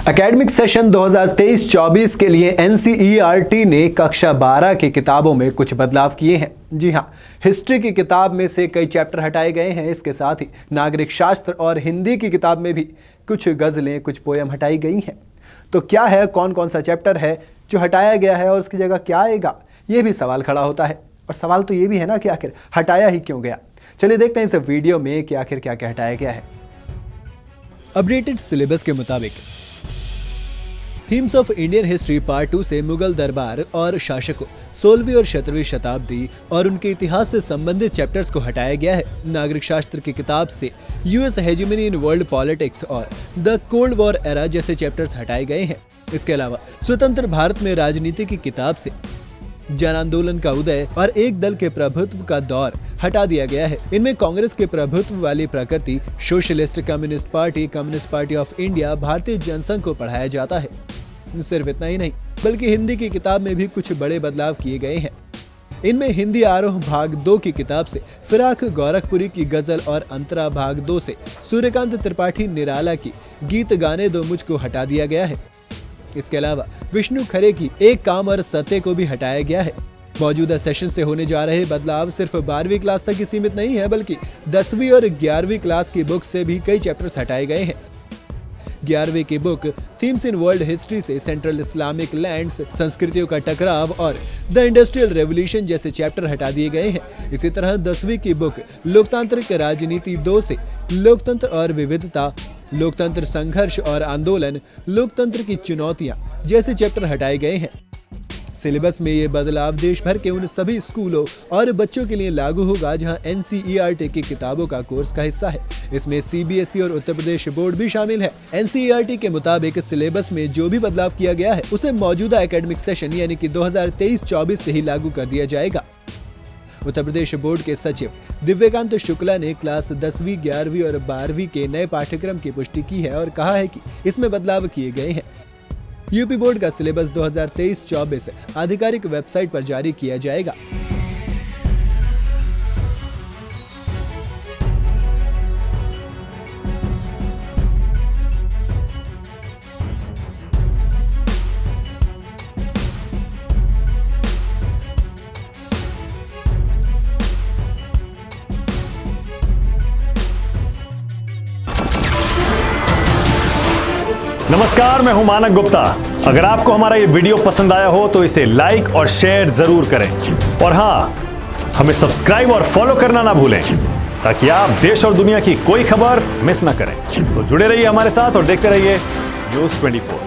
Academic session 2023-24 के लिए NCERT ने कक्षा 12 की किताबों में कुछ बदलाव किए हैं। जी हां, हिस्ट्री की किताब में से कई चैप्टर हटाए गए हैं। इसके साथ ही नागरिक शास्त्र और हिंदी की किताब में भी कुछ गज़लें, कुछ पोयम हटाई गई हैं। तो क्या है, कौन कौन सा चैप्टर है जो हटाया गया है और उसकी जगह क्या आएगा, ये भी सवाल खड़ा होता है। और सवाल तो ये भी है ना कि आखिर हटाया ही क्यों गया। चलिए देखते हैं इस वीडियो में कि आखिर क्या क्या हटाया गया है। अपडेटेड सिलेबस के मुताबिक themes of Indian history part 2 से मुगल दरबार और शासकों 16वीं और 17वीं शताब्दी और उनके इतिहास से संबंधित चैप्टर्स को हटाया गया है। नागरिक शास्त्र की किताब से US hegemony in world politics और द कोल्ड वॉर एरा जैसे चैप्टर्स हटाए गए हैं। इसके अलावा स्वतंत्र भारत में राजनीति की किताब से जन आंदोलन का उदय और एक दल के प्रभुत्व का दौर हटा दिया गया है। इनमें कांग्रेस के प्रभुत्व वाली प्रकृति, socialist communist party of India, भारतीय जनसंघ को पढ़ाया जाता है। सिर्फ इतना ही नहीं, बल्कि हिंदी की किताब में भी कुछ बड़े बदलाव किए गए हैं। इनमें हिंदी आरोह भाग 2 की किताब से फिराक गोरखपुरी की गजल और अंतरा भाग 2 से सूर्यकांत त्रिपाठी निराला की गीत गाने दो मुझको हटा दिया गया है। इसके अलावा विष्णु खरे की एक काम और सत्य को भी हटाया गया है। मौजूदा सेशन से होने जा रहे बदलाव सिर्फ 12वीं क्लास तक ही सीमित नहीं है, बल्कि 10वीं और 11वीं क्लास की बुक से भी कई चैप्टर्स हटाए गए हैं। 11वीं की book themes in world history से सेंट्रल इस्लामिक लैंड्स, संस्कृतियों का टकराव और द इंडस्ट्रियल रेवोल्यूशन जैसे चैप्टर हटा दिए गए हैं। इसी तरह 10वीं की बुक लोकतांत्रिक राजनीति 2 से लोकतंत्र और विविधता, लोकतंत्र संघर्ष और आंदोलन, लोकतंत्र की चुनौतियां जैसे चैप्टर हटाए गए हैं। सिलेबस में ये बदलाव देश भर के उन सभी स्कूलों और बच्चों के लिए लागू होगा जहां एनसीईआरटी की किताबों का कोर्स का हिस्सा है। इसमें सीबीएसई और उत्तर प्रदेश बोर्ड भी शामिल है। एनसीईआरटी के मुताबिक सिलेबस में जो भी बदलाव किया गया है उसे मौजूदा एकेडमिक सेशन यानी कि 2023-24 से ही लागू कर दिया जाएगा। उत्तर प्रदेश बोर्ड के सचिव दिव्यकांत शुक्ला ने क्लास 10वीं, 11वीं और 12वीं के नए पाठ्यक्रम की पुष्टि की है और कहा है कि इसमें बदलाव किए गए हैं। यूपी बोर्ड का सिलेबस 2023-24 आधिकारिक वेबसाइट पर जारी किया जाएगा। नमस्कार, मैं हूं मानक गुप्ता। अगर आपको हमारा ये वीडियो पसंद आया हो तो इसे लाइक और शेयर जरूर करें और हां, हमें सब्सक्राइब और फॉलो करना ना भूलें ताकि आप देश और दुनिया की कोई खबर मिस ना करें। तो जुड़े रहिए हमारे साथ और देखते रहिए न्यूज़ 24।